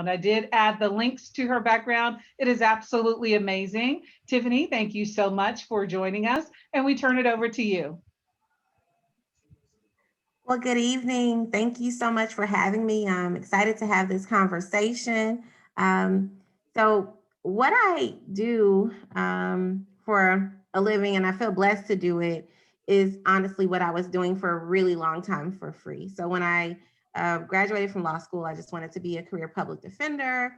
I did add the links to her background. It is absolutely amazing. Tiffany, thank you so much for joining us, and we turn it over to you. Well, good evening. Thank you so much for having me. I'm excited to have this conversation. Um, so, what I do for a living, and I feel blessed to do it, is honestly what I was doing for a really long time for free. So, when I graduated from law school, I just wanted to be a career public defender.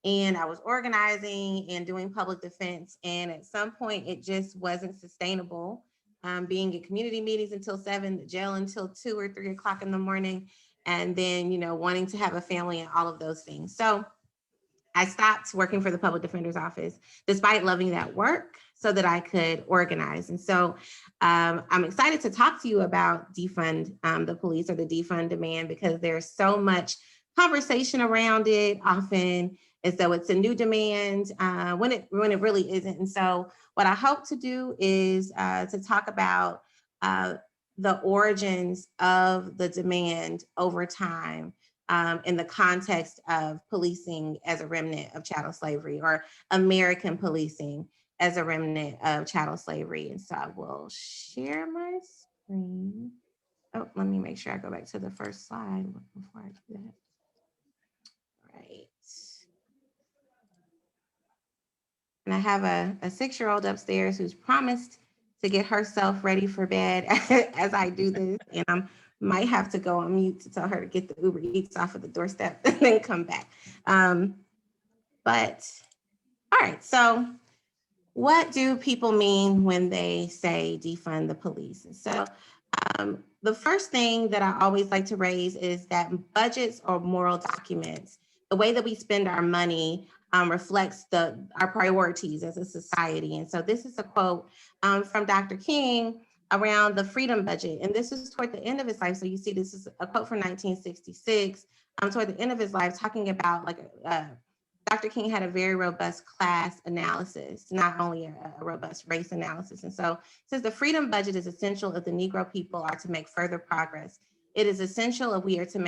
And I was organizing and doing public defense. And at some point, it just wasn't sustainable, being at community meetings until 7, the jail until 2 or 3 o'clock in the morning, and then, wanting to have a family and all of those things. So I stopped working for the public defender's office, despite loving that work, so that I could organize. And so I'm excited to talk to you about defund the police, or the defund demand, because there's so much conversation around it, often as though it's a new demand, when it really isn't. And so what I hope to do is to talk about the origins of the demand over time, in the context of policing as a remnant of chattel slavery, or American policing as a remnant of chattel slavery. And so I will share my screen. Oh, let me make sure I go back to the first slide before I do that. Right. And I have a 6-year-old upstairs who's promised to get herself ready for bed as I do this. And I might have to go on mute to tell her to get the Uber Eats off of the doorstep and then come back. But all right, so what do people mean when they say defund the police? And so the first thing that I always like to raise is that budgets are moral documents. The way that we spend our money reflects our priorities as a society. And so this is a quote from Dr. King around the freedom budget. And this is toward the end of his life. So you see, this is a quote from 1966, toward the end of his life, talking about Dr. King had a very robust class analysis, not only a robust race analysis. And so it says the freedom budget is essential if the Negro people are to make further progress. It is essential if we are to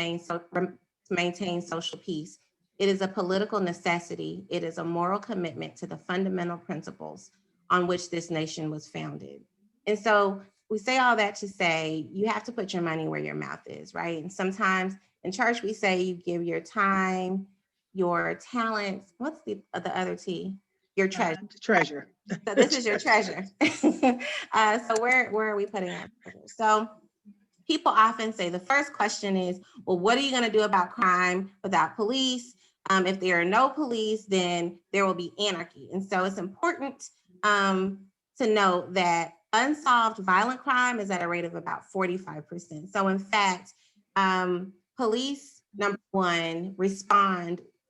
maintain social peace. It is a political necessity. It is a moral commitment to the fundamental principles on which this nation was founded. And so we say all that to say, you have to put your money where your mouth is, right? And sometimes in church, we say you give your time, your talents, what's the other T? Your treasure. Treasure. So this is your treasure. So where are we putting our treasure? So people often say the first question is, well, what are you going to do about crime without police? If there are no police, then there will be anarchy. And so it's important to note that unsolved violent crime is at a rate of about 45%. So in fact, police, number one,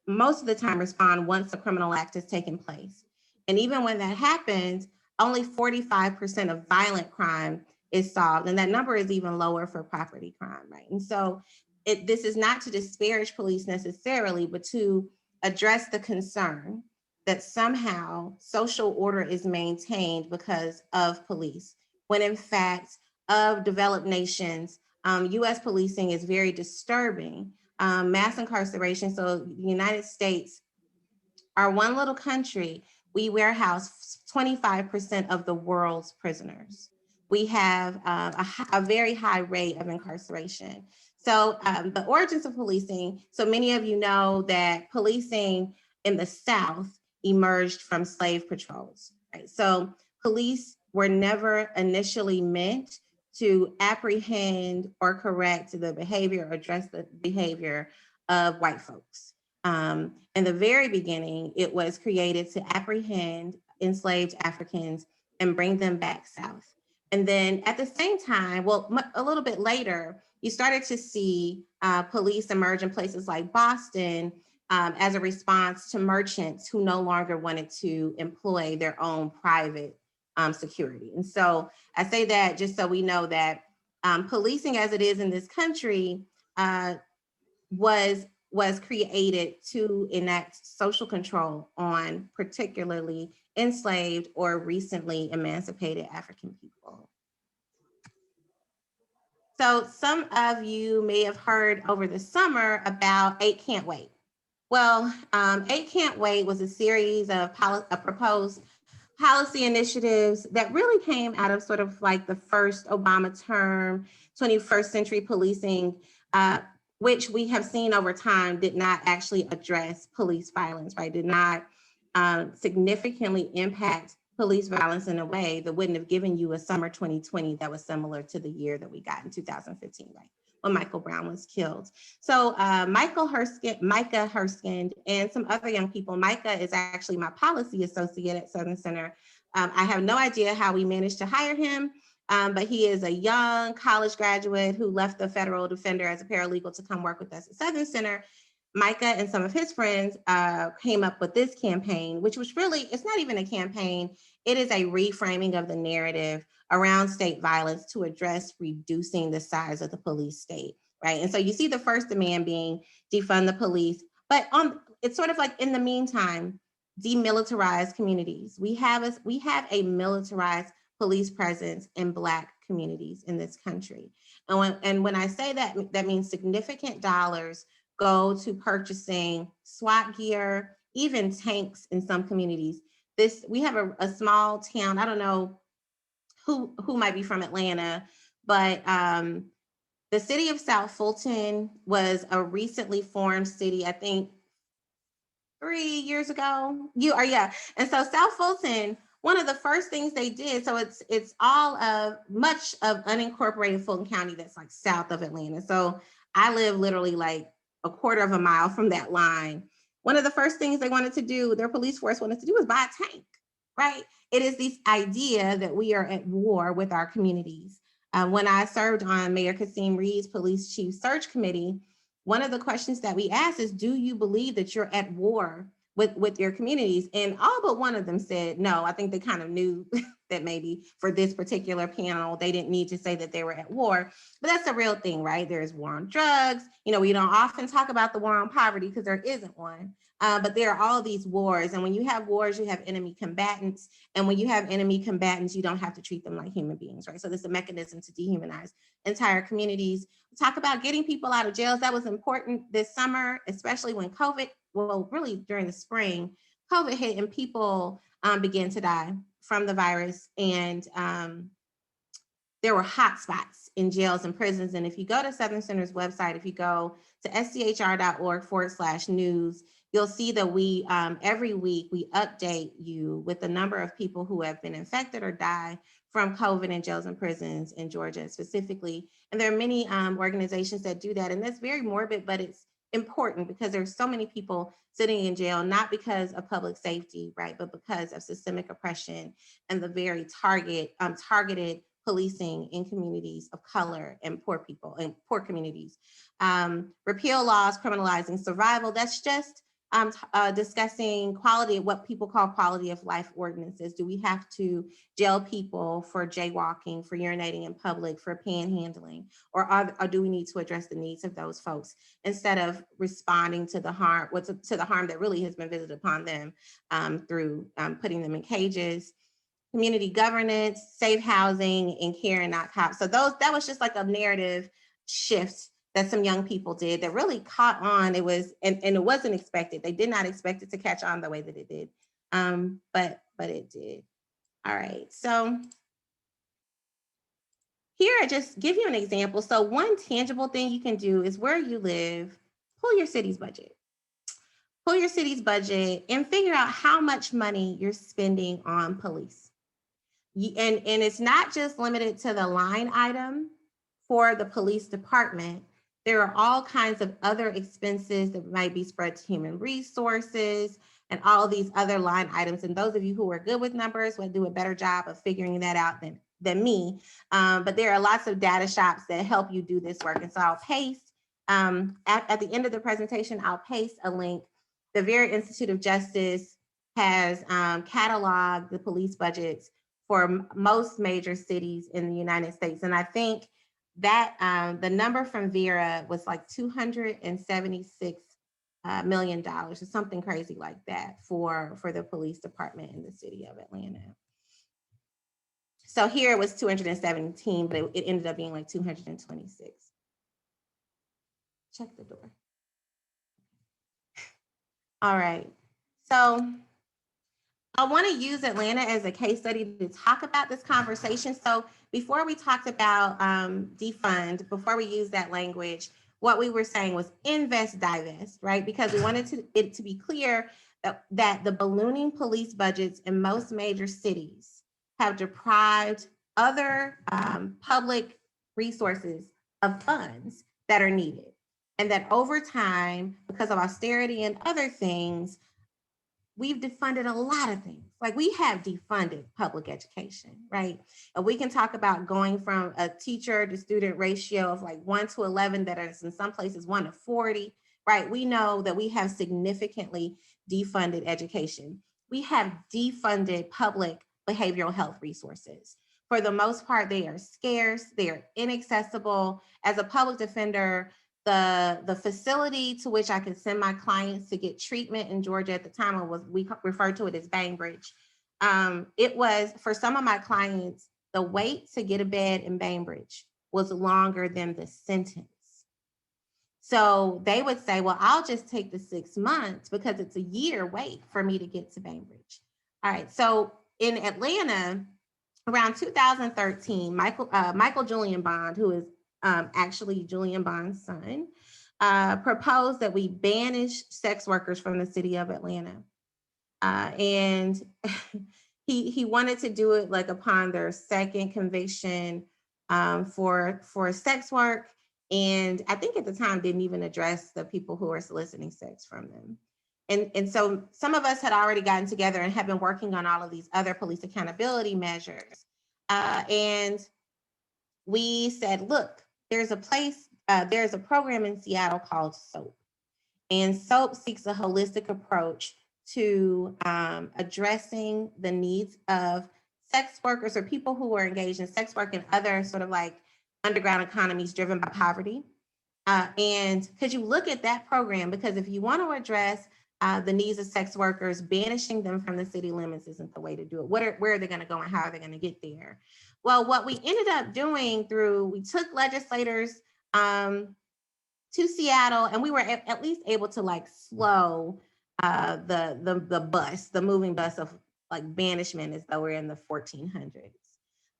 most of the time respond once a criminal act has taken place. And even when that happens, only 45% of violent crime is solved. And that number is even lower for property crime, right? And so this is not to disparage police necessarily, but to address the concern that somehow social order is maintained because of police, when in fact, of developed nations, US policing is very disturbing. Mass incarceration, so the United States, our one little country, we warehouse 25% of the world's prisoners. We have a very high rate of incarceration. So the origins of policing, so many of you know that policing in the South emerged from slave patrols, right? So police were never initially meant to apprehend or correct the behavior or address the behavior of white folks. In the very beginning, it was created to apprehend enslaved Africans and bring them back south. And then at the same time, well, a little bit later, you started to see police emerge in places like Boston as a response to merchants who no longer wanted to employ their own private security. And so I say that just so we know that policing as it is in this country was created to enact social control on particularly enslaved or recently emancipated African people. So some of you may have heard over the summer about 8 Can't Wait. Well, Eight Can't Wait was a series of proposed policy initiatives that really came out of sort of like the first Obama term, 21st century policing, which we have seen over time did not actually address police violence, right? Did not significantly impact police violence in a way that wouldn't have given you a summer 2020 that was similar to the year that we got in 2015, right? When Michael Brown was killed. So Micah Herskind, and some other young people. Micah is actually my policy associate at Southern Center. I have no idea how we managed to hire him, but he is a young college graduate who left the federal defender as a paralegal to come work with us at Southern Center. Micah and some of his friends came up with this campaign, which was really, it's not even a campaign, it is a reframing of the narrative around state violence to address reducing the size of the police state, right? And so you see the first demand being defund the police, but it's sort of like in the meantime, demilitarize communities. We have a militarized police presence in Black communities in this country. And when I say that, that means significant dollars go to purchasing SWAT gear, even tanks in some communities. We have a small town, I don't know who might be from Atlanta, but the city of South Fulton was a recently formed city, I think 3 years ago. And so South Fulton, one of the first things they did, so it's all of much of unincorporated Fulton County that's like south of Atlanta. So I live literally like a quarter of a mile from that line. One of the first things they wanted to do, their police force wanted to do, was buy a tank, right? It is this idea that we are at war with our communities. When I served on Mayor Kasim Reed's police chief search committee, one of the questions that we asked is, do you believe that you're at war with your communities? And all but one of them said no. I think they kind of knew that maybe for this particular panel, they didn't need to say that they were at war, but that's a real thing, right? There's war on drugs. You know, we don't often talk about the war on poverty because there isn't one, but there are all these wars. And when you have wars, you have enemy combatants. And when you have enemy combatants, you don't have to treat them like human beings, right? So there's a mechanism to dehumanize entire communities. We talk about getting people out of jails. That was important this summer, especially when COVID, well, really during the spring, COVID hit and people began to die from the virus. And there were hot spots in jails and prisons. And if you go to Southern Center's website, if you go to schr.org/news, you'll see that we, every week, we update you with the number of people who have been infected or died from COVID in jails and prisons in Georgia specifically. And there are many organizations that do that. And that's very morbid, but it's important because there's so many people sitting in jail, not because of public safety, right, but because of systemic oppression and the very targeted policing in communities of color and poor people and poor communities. Repeal laws criminalizing survival, that's just discussing quality, what people call quality of life ordinances. Do we have to jail people for jaywalking, for urinating in public, for panhandling, or do we need to address the needs of those folks instead of responding to the harm, to the harm that really has been visited upon them through putting them in cages? Community governance, safe housing, and care and not cops. So that was just like a narrative shift that some young people did that really caught on. It was, and it wasn't expected. They did not expect it to catch on the way that it did, but it did. All right, so here I just give you an example. So one tangible thing you can do is where you live, pull your city's budget. Pull your city's budget and figure out how much money you're spending on police. And it's not just limited to the line item for the police department. There are all kinds of other expenses that might be spread to human resources and all these other line items. And those of you who are good with numbers will do a better job of figuring that out than me. But there are lots of data shops that help you do this work. And so I'll paste, at the end of the presentation, I'll paste a link. The Vera Institute of Justice has cataloged the police budgets for most major cities in the United States. And I think that the number from Vera was like $276 million or something crazy like that for the police department in the city of Atlanta. So here it was 217, but it ended up being like 226. Check the door. All right. So I want to use Atlanta as a case study to talk about this conversation. So before we talked about defund, before we used that language, what we were saying was invest, divest, right? Because we wanted it to be clear that the ballooning police budgets in most major cities have deprived other public resources of funds that are needed. And that over time, because of austerity and other things, we've defunded a lot of things. Like we have defunded public education, right? And we can talk about going from a teacher to student ratio of like 1 to 11 that is in some places 1 to 40, right? We know that we have significantly defunded education. We have defunded public behavioral health resources. For the most part, they are scarce, they are inaccessible. As a public defender, the facility to which I could send my clients to get treatment in Georgia at the time, we referred to it as Bainbridge. It was, for some of my clients, the wait to get a bed in Bainbridge was longer than the sentence. So they would say, well, I'll just take the 6 months because it's a year wait for me to get to Bainbridge. All right, so in Atlanta, around 2013, Michael Julian Bond, who is actually Julian Bond's son, proposed that we banish sex workers from the city of Atlanta. And he wanted to do it like upon their second conviction for sex work. And I think at the time didn't even address the people who were soliciting sex from them. And so some of us had already gotten together and have been working on all of these other police accountability measures. And we said, look, there's a program in Seattle called SOAP. And SOAP seeks a holistic approach to addressing the needs of sex workers or people who are engaged in sex work and other sort of like underground economies driven by poverty. And could you look at that program? Because if you want to address the needs of sex workers, banishing them from the city limits isn't the way to do it. Where are they going to go and how are they going to get there? Well, what we ended up doing we took legislators to Seattle, and we were at least able to like slow the moving bus of like banishment as though we're in the 1400s.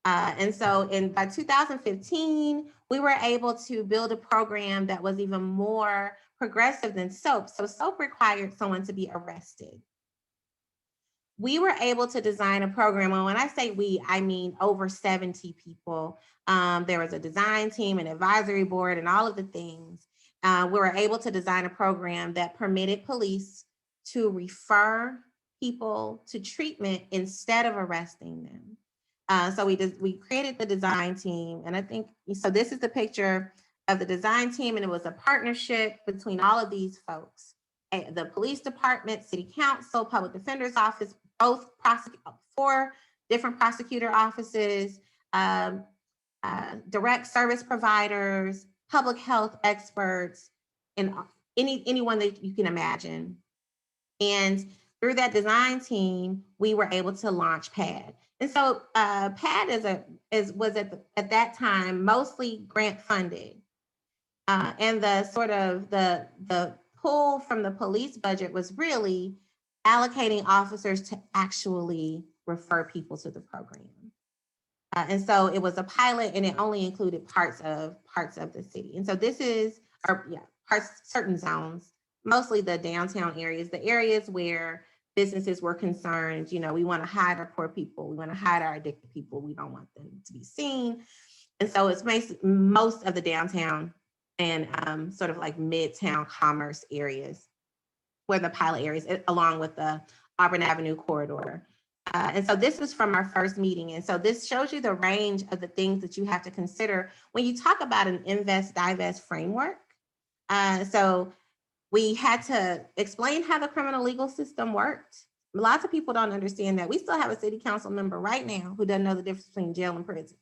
And so by 2015, we were able to build a program that was even more progressive than SOAP. So SOAP required someone to be arrested. We were able to design a program, and when I say we, I mean over 70 people. There was a design team, an advisory board, and all of the things. We were able to design a program that permitted police to refer people to treatment instead of arresting them. So we created the design team, and I think, so this is the picture of the design team, and it was a partnership between all of these folks. The police department, city council, public defender's office, both 4 different prosecutor offices, direct service providers, public health experts, and anyone that you can imagine. And through that design team, we were able to launch PAD. And so PAD was at that time mostly grant funded. And the pull from the police budget was really allocating officers to actually refer people to the program. And so it was a pilot, and it only included parts of the city. And so this is, certain zones, mostly the downtown areas, the areas where businesses were concerned, we want to hide our poor people, we want to hide our addicted people, we don't want them to be seen. And so it's most of the downtown and sort of like midtown commerce areas where the pilot areas, along with the Auburn Avenue corridor. And so this is from our first meeting. And so this shows you the range of the things that you have to consider when you talk about an invest, divest framework. So we had to explain how the criminal legal system worked. Lots of people don't understand that. We still have a city council member right now who doesn't know the difference between jail and prison.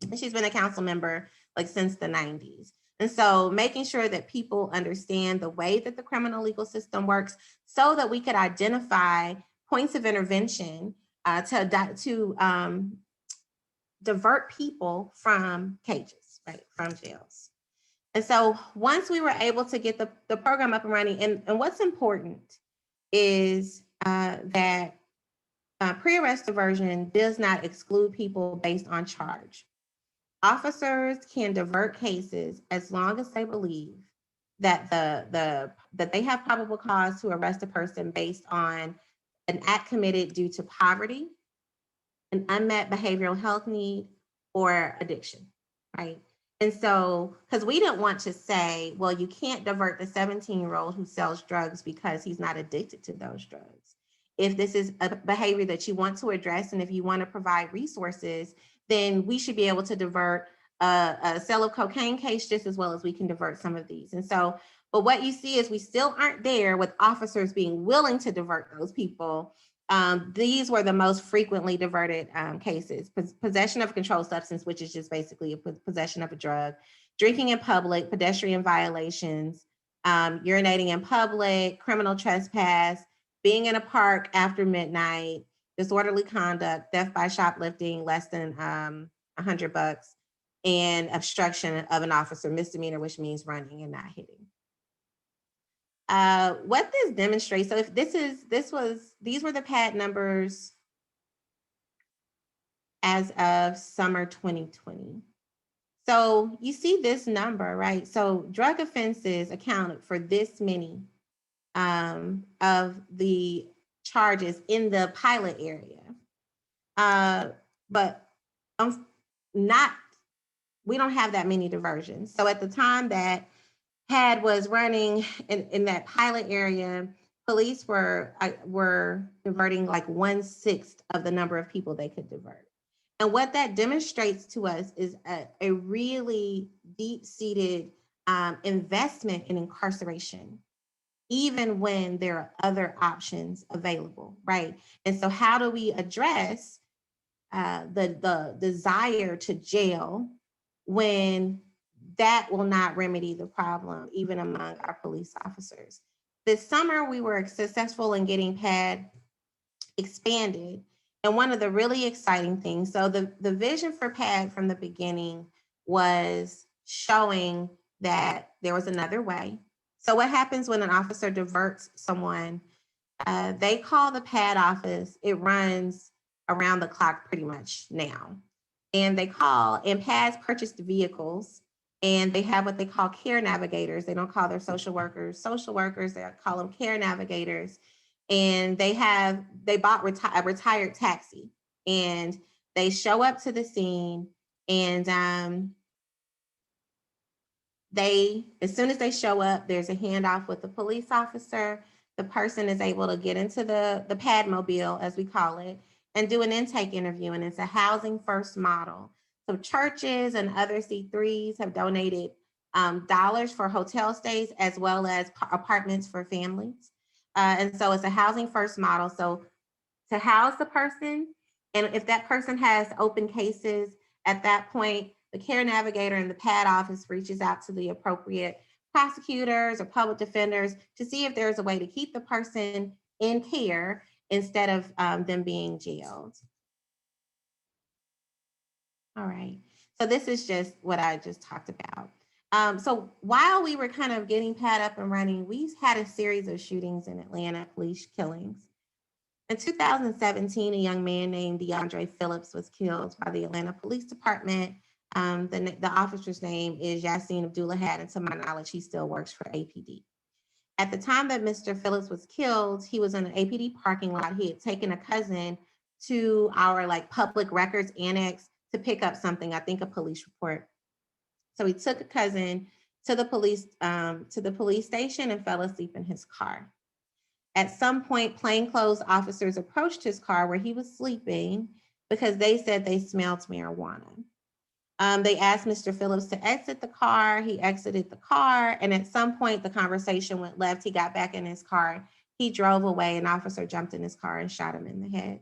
And she's been a council member like since the 90s. And so making sure that people understand the way that the criminal legal system works so that we could identify points of intervention to divert people from cages, right, from jails. And so once we were able to get the program up and running, and what's important is that pre-arrest diversion does not exclude people based on charge. Officers can divert cases as long as they believe that that they have probable cause to arrest a person based on an act committed due to poverty, an unmet behavioral health need, or addiction, right? And so, because we don't want to say, well, you can't divert the 17-year-old who sells drugs because he's not addicted to those drugs. If this is a behavior that you want to address, and if you want to provide resources, then we should be able to divert a sale of cocaine case just as well as we can divert some of these. And so, but what you see is we still aren't there with officers being willing to divert those people. These were the most frequently diverted cases. Possession of a controlled substance, which is just basically a possession of a drug, drinking in public, pedestrian violations, urinating in public, criminal trespass, being in a park after midnight, disorderly conduct, theft by shoplifting, less than $100, and obstruction of an officer, misdemeanor, which means running and not hitting. What this demonstrates, so if these were the PAD numbers as of summer 2020. So you see this number, right? So drug offenses accounted for this many of the charges in the pilot area. But we don't have that many diversions. So at the time that PAD was running in that pilot area, police were diverting like 1/6 of the number of people they could divert. And what that demonstrates to us is a really deep-seated investment in incarceration, even when there are other options available, right? And so how do we address the desire to jail when that will not remedy the problem, even among our police officers? This summer, we were successful in getting PAD expanded. And one of the really exciting things, so the vision for PAD from the beginning was showing that there was another way. So what happens when an officer diverts someone? They call the PAD office. It runs around the clock pretty much now. And they call, and PADs purchased vehicles, and they have what they call care navigators. They don't call their social workers, they call them care navigators. And they bought a retired taxi, and they show up to the scene, and as soon as they show up, there's a handoff with the police officer. The person is able to get into the PAD mobile, as we call it, and do an intake interview, and it's a housing first model. So churches and other C3s have donated dollars for hotel stays as well as apartments for families. And so it's a housing first model. So to house the person, and if that person has open cases, at that point, the care navigator in the PAD office reaches out to the appropriate prosecutors or public defenders to see if there's a way to keep the person in care instead of them being jailed. All right, so this is just what I just talked about. So while we were kind of getting PAD up and running, we had a series of shootings in Atlanta, police killings. In 2017, a young man named DeAndre Phillips was killed by the Atlanta Police Department. The officer's name is Yassine Abdulahad, and to my knowledge, he still works for APD. At the time that Mr. Phillips was killed, he was in an APD parking lot. He had taken a cousin to our public records annex to pick up something, I think a police report. So he took a cousin to the police station and fell asleep in his car. At some point, plainclothes officers approached his car where he was sleeping because they said they smelled marijuana. They asked Mr. Phillips to exit the car. He exited the car, and at some point, the conversation went left. He got back in his car. He drove away. An officer jumped in his car and shot him in the head.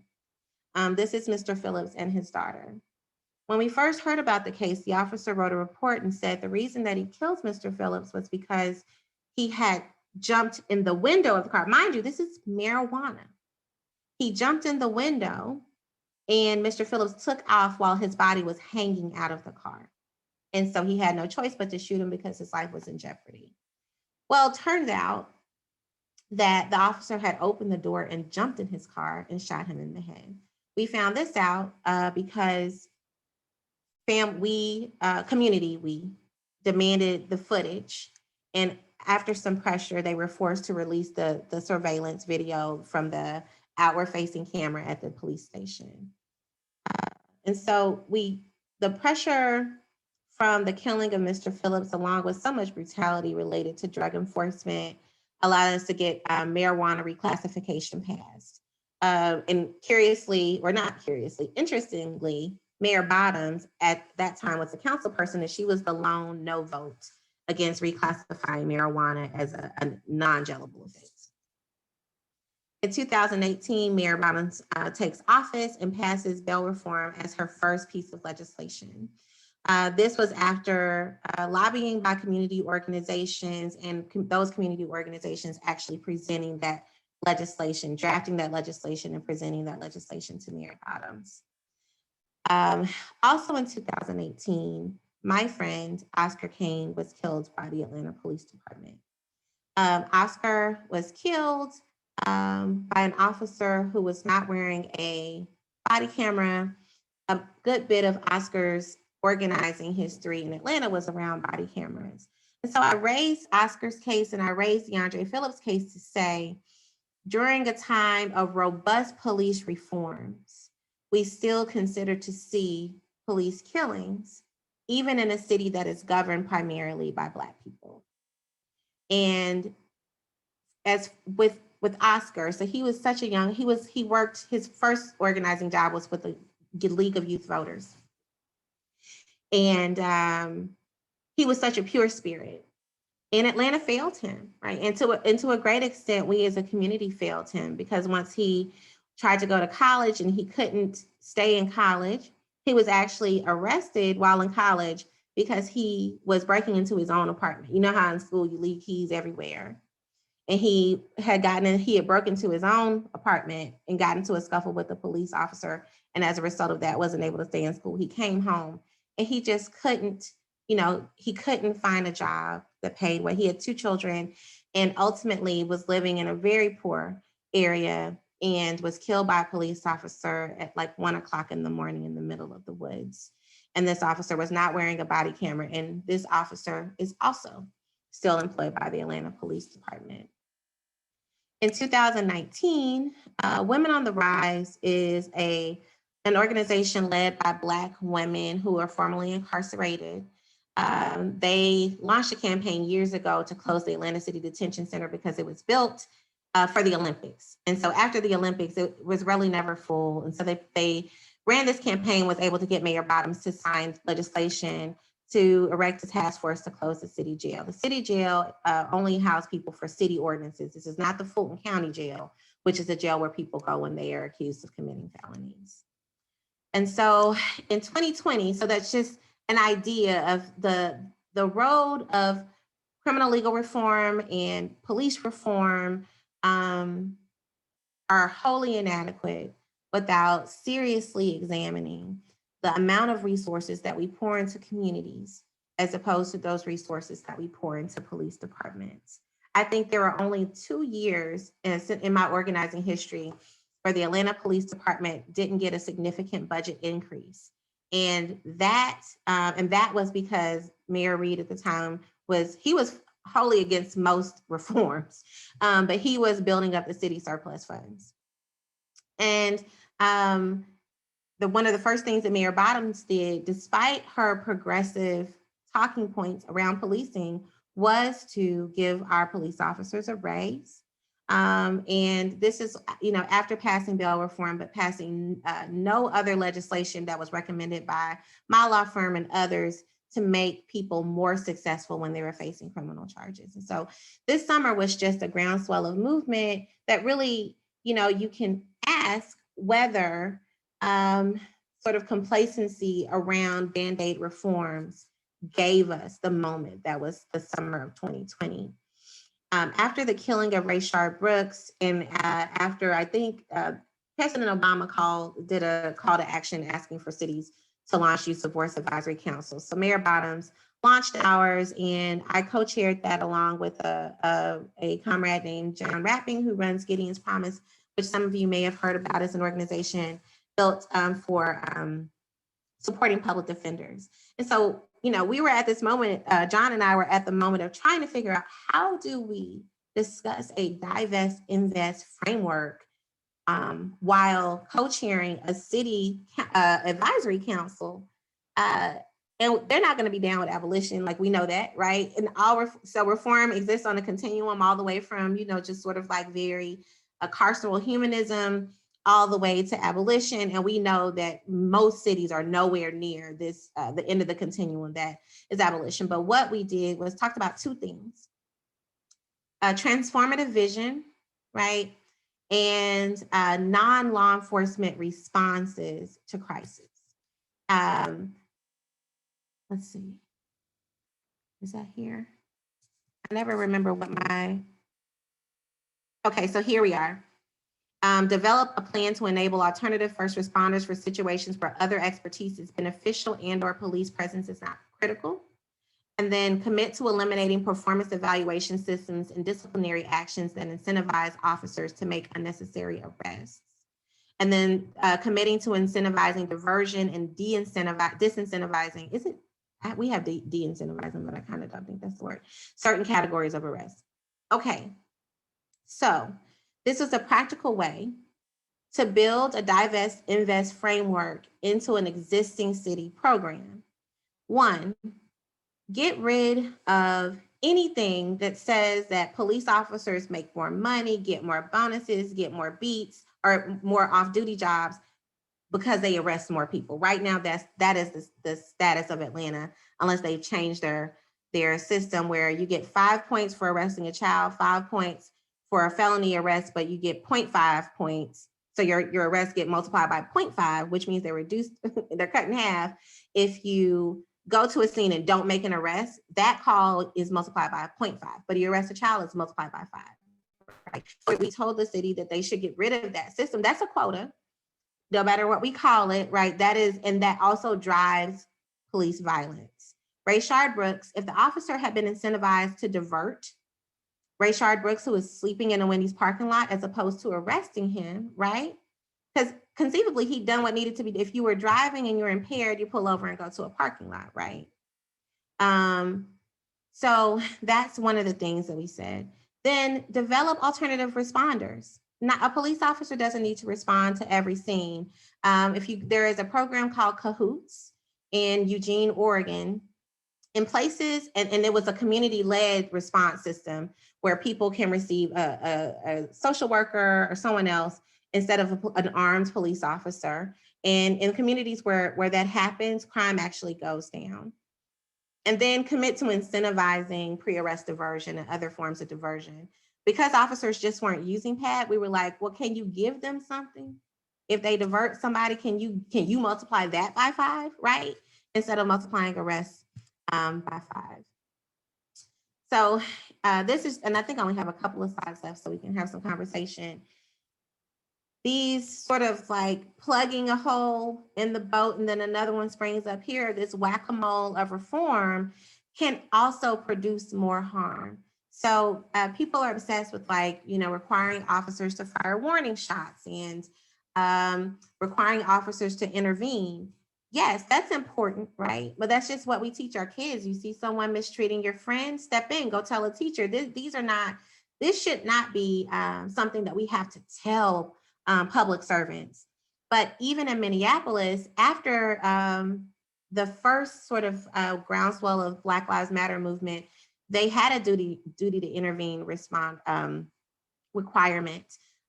This is Mr. Phillips and his daughter. When we first heard about the case, the officer wrote a report and said the reason that he killed Mr. Phillips was because he had jumped in the window of the car. Mind you, this is marijuana. He jumped in the window, and Mr. Phillips took off while his body was hanging out of the car. And so he had no choice but to shoot him because his life was in jeopardy. Well, it turns out that the officer had opened the door and jumped in his car and shot him in the head. We found this out because community, we demanded the footage, and after some pressure, they were forced to release the surveillance video from the outward-facing camera at the police station. And so the pressure from the killing of Mr. Phillips, along with so much brutality related to drug enforcement, allowed us to get marijuana reclassification passed. And interestingly, Mayor Bottoms at that time was the council person, and she was the lone no vote against reclassifying marijuana as a non-jailable offense. In 2018, Mayor Bottoms takes office and passes bail reform as her first piece of legislation. This was after lobbying by community organizations, and those community organizations actually presenting that legislation, drafting that legislation and presenting that legislation to Mayor Bottoms. Also in 2018, my friend Oscar Kane was killed by the Atlanta Police Department. Oscar was killed by an officer who was not wearing a body camera. A good bit of Oscar's organizing history in Atlanta was around body cameras. And so I raised Oscar's case and I raised DeAndre Phillips' case to say, during a time of robust police reforms, we still consider to see police killings, even in a city that is governed primarily by Black people. And as with Oscar, so he was such a young, he worked, his first organizing job was with the League of Youth Voters. And he was such a pure spirit. And Atlanta failed him, right? And to a great extent, we as a community failed him, because once he tried to go to college and he couldn't stay in college, he was actually arrested while in college because he was breaking into his own apartment. You know how in school you leave keys everywhere. And he had broken into his own apartment and got into a scuffle with a police officer. And as a result of that, wasn't able to stay in school. He came home and he just couldn't, he couldn't find a job that paid well. He had 2 children and ultimately was living in a very poor area and was killed by a police officer at like 1 o'clock in the morning in the middle of the woods. And this officer was not wearing a body camera. And this officer is also still employed by the Atlanta Police Department. In 2019, Women on the Rise is an organization led by Black women who are formerly incarcerated. They launched a campaign years ago to close the Atlanta City Detention Center because it was built for the Olympics. And so after the Olympics, it was really never full. And so they ran this campaign, was able to get Mayor Bottoms to sign legislation to erect a task force to close the city jail. The city jail only housed people for city ordinances. This is not the Fulton County Jail, which is a jail where people go when they are accused of committing felonies. And so in 2020, so that's just an idea of the road of criminal legal reform and police reform are wholly inadequate without seriously examining the amount of resources that we pour into communities as opposed to those resources that we pour into police departments. I think there are only 2 years in my organizing history where the Atlanta Police Department didn't get a significant budget increase. And that was because Mayor Reed at the time was wholly against most reforms, but he was building up the city surplus funds. And one of the first things that Mayor Bottoms did, despite her progressive talking points around policing, was to give our police officers a raise. And this is, after passing bail reform, but passing no other legislation that was recommended by my law firm and others to make people more successful when they were facing criminal charges. And so this summer was just a groundswell of movement that really, you can ask whether sort of complacency around Band-Aid reforms gave us the moment that was the summer of 2020. After the killing of Rayshard Brooks, and after I think President Obama did a call to action asking for cities to launch use of force advisory councils. So Mayor Bottoms launched ours, and I co-chaired that along with a comrade named John Rapping, who runs Gideon's Promise, which some of you may have heard about as an organization built for supporting public defenders. And so, we were at this moment, John and I were at the moment of trying to figure out, how do we discuss a divest, invest framework while co-chairing a city advisory council, and they're not going to be down with abolition, like we know that, right? And so reform exists on a continuum all the way from, just sort of like very carceral humanism all the way to abolition. And we know that most cities are nowhere near this, the end of the continuum that is abolition. But what we did was talked about two things: a transformative vision, right? And non-law enforcement responses to crisis. Let's see, is that here? I never remember what okay, so here we are. Develop a plan to enable alternative first responders for situations where other expertise is beneficial and/or police presence is not critical. And then commit to eliminating performance evaluation systems and disciplinary actions that incentivize officers to make unnecessary arrests. And then committing to incentivizing diversion and disincentivizing, we have de-incentivizing, but I kind of don't think that's the word, certain categories of arrests. Okay, so this is a practical way to build a divest, invest framework into an existing city program. One, get rid of anything that says that police officers make more money, get more bonuses, get more beats, or more off-duty jobs because they arrest more people. Right now, that is the status of Atlanta, unless they've changed their system, where you get 5 points for arresting a child, 5 points for a felony arrest, but you get 0.5 points. So your arrests get multiplied by 0.5, which means they're reduced, they're cut in half. If you go to a scene and don't make an arrest, that call is multiplied by 0.5, but you arrest a child, it's multiplied by 5. Right? So we told the city that they should get rid of that system. That's a quota, no matter what we call it, right? And that also drives police violence. Rayshard Brooks, if the officer had been incentivized to divert Rayshard Brooks, who was sleeping in a Wendy's parking lot, as opposed to arresting him, right? Because conceivably he'd done what needed to be. If you were driving and you're impaired, you pull over and go to a parking lot, right? So that's one of the things that we said. Then develop alternative responders. Not, a police officer doesn't need to respond to every scene. There is a program called Cahoots in Eugene, Oregon, in places, and it was a community-led response system where people can receive a social worker or someone else instead of an armed police officer. And in communities where that happens, crime actually goes down. And then commit to incentivizing pre-arrest diversion and other forms of diversion. Because officers just weren't using PAD, we were like, well, can you give them something? If they divert somebody, can you multiply that by 5, right? Instead of multiplying arrests by 5. So this is, and I think I only have a couple of slides left so we can have some conversation. These sort of like plugging a hole in the boat and then another one springs up here, this whack-a-mole of reform can also produce more harm. So people are obsessed with requiring officers to fire warning shots and requiring officers to intervene. Yes, that's important, right? But that's just what we teach our kids. You see someone mistreating your friend, step in, go tell a teacher. This should not be something that we have to tell public servants. But even in Minneapolis, after the first sort of groundswell of Black Lives Matter movement, they had a duty to intervene response requirement.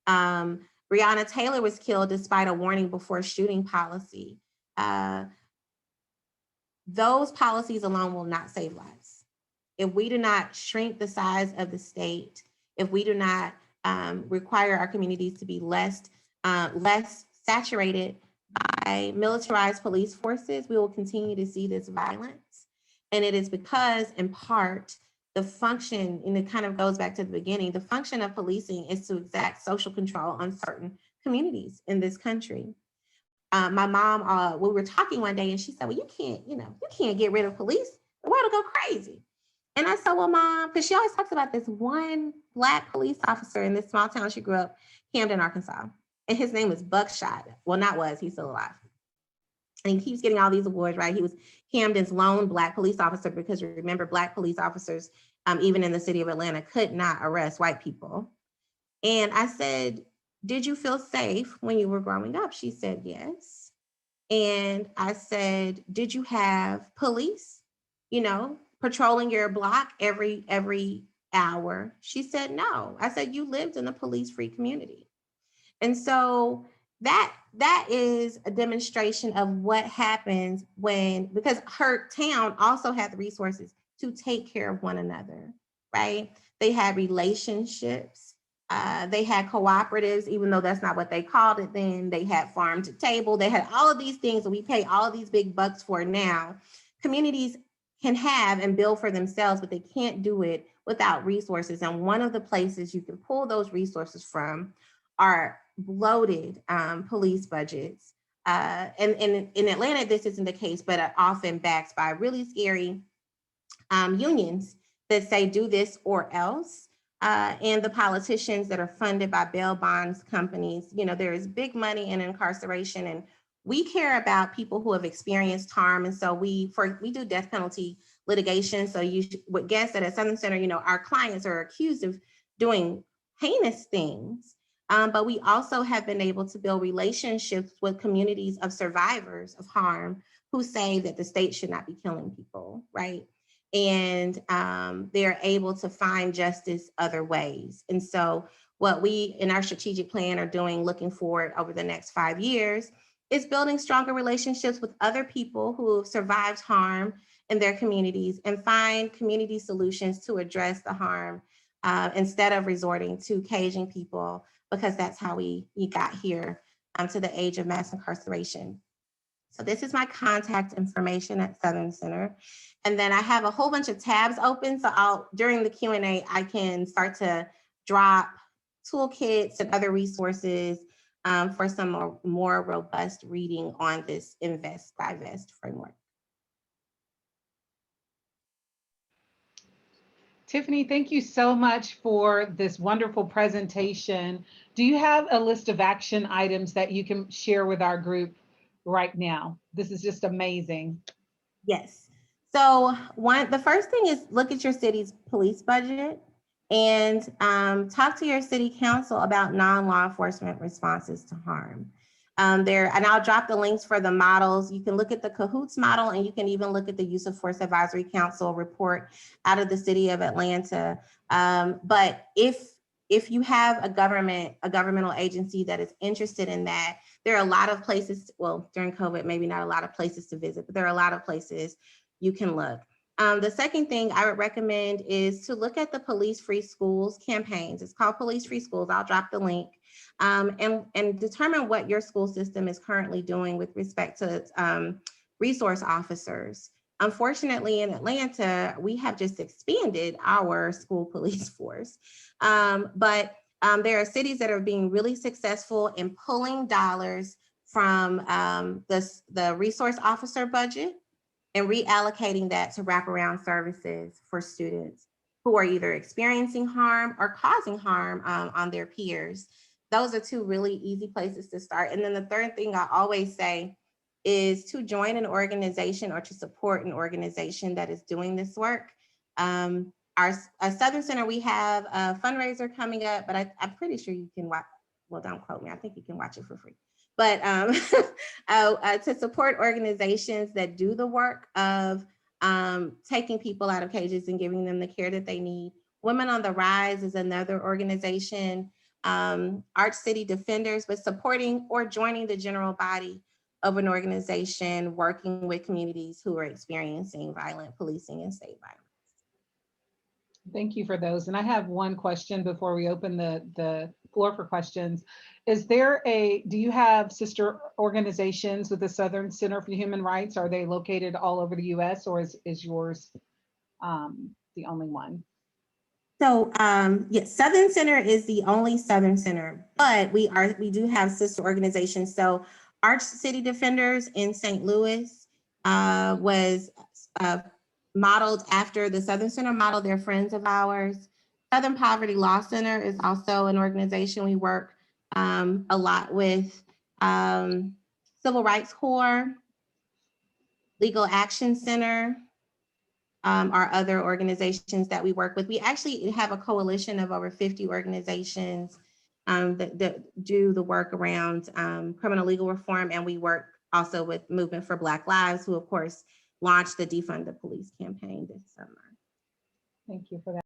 Breonna Taylor was killed despite a warning before shooting policy. Those policies alone will not save lives. If we do not shrink the size of the state, if we do not require our communities to be less saturated by militarized police forces, we will continue to see this violence. And it is because, in part, the function, and it kind of goes back to the beginning, the function of policing is to exact social control on certain communities in this country. My mom, we were talking one day and she said, well, you can't get rid of police. Why going to go crazy. And I said, well, Mom, because she always talks about this one Black police officer in this small town she grew up, Camden, Arkansas. And his name was Buckshot. Well, not was, he's still alive. And he keeps getting all these awards, right? He was Camden's lone Black police officer, because remember, Black police officers, even in the city of Atlanta, could not arrest white people. And I said, did you feel safe when you were growing up? She said, yes. And I said, did you have police, patrolling your block every hour? She said, no. I said, you lived in a police-free community. And so that is a demonstration of what happens because her town also had the resources to take care of one another, right? They had relationships. They had cooperatives, even though that's not what they called it then. They had farm to table. They had all of these things that we pay all of these big bucks for now. Communities can have and build for themselves, but they can't do it without resources. And one of the places you can pull those resources from are bloated police budgets. And in Atlanta, this isn't the case, but are often backed by really scary unions that say do this or else. And the politicians that are funded by bail bonds companies, there is big money in incarceration, and we care about people who have experienced harm. And so we do death penalty litigation. So you would guess that at Southern Center, our clients are accused of doing heinous things. But we also have been able to build relationships with communities of survivors of harm who say that the state should not be killing people, right? And they're able to find justice other ways. And so what we in our strategic plan are doing, looking forward over the next 5 years, is building stronger relationships with other people who have survived harm in their communities and find community solutions to address the harm instead of resorting to caging people, because that's how we got here to the age of mass incarceration. So this is my contact information at Southern Center. And then I have a whole bunch of tabs open. So during the Q&A, I can start to drop toolkits and other resources for some more robust reading on this Invest, Divest framework. Tiffany, thank you so much for this wonderful presentation. Do you have a list of action items that you can share with our group right now? This is just amazing. Yes. So the first thing is look at your city's police budget and talk to your city council about non-law enforcement responses to harm. And I'll drop the links for the models. You can look at the CAHOOTS model, and you can even look at the Use of Force Advisory Council report out of the city of Atlanta. But if you have a governmental agency that is interested in that, there are a lot of places, well, during COVID, maybe not a lot of places to visit, but there are a lot of places you can look. The second thing I would recommend is to look at the Police Free Schools campaigns. It's called Police Free Schools. I'll drop the link. And determine what your school system is currently doing with respect to resource officers. Unfortunately, in Atlanta, we have just expanded our school police force. But there are cities that are being really successful in pulling dollars from the resource officer budget and reallocating that to wraparound services for students who are either experiencing harm or causing harm on their peers. Those are two really easy places to start. And then the third thing I always say is to join an organization or to support an organization that is doing this work. Our Southern Center, we have a fundraiser coming up, but I'm pretty sure you can watch, well, don't quote me, I think you can watch it for free. But to support organizations that do the work of taking people out of cages and giving them the care that they need. Women on the Rise is another organization. Arch City Defenders, but supporting or joining the general body of an organization working with communities who are experiencing violent policing and state violence. Thank you for those. And I have one question before we open the floor for questions. Do you have sister organizations with the Southern Center for Human Rights? Are they located all over the US, or is yours the only one? So yes, Southern Center is the only Southern Center, but we do have sister organizations. So Arch City Defenders in St. Louis was modeled after the Southern Center model. They're friends of ours. Southern Poverty Law Center is also an organization we work a lot with. Civil Rights Corps, Legal Action Center are other organizations that we work with. We actually have a coalition of over 50 organizations that do the work around criminal legal reform, and we work also with Movement for Black Lives, who of course launched the Defund the Police campaign this summer. Thank you for that.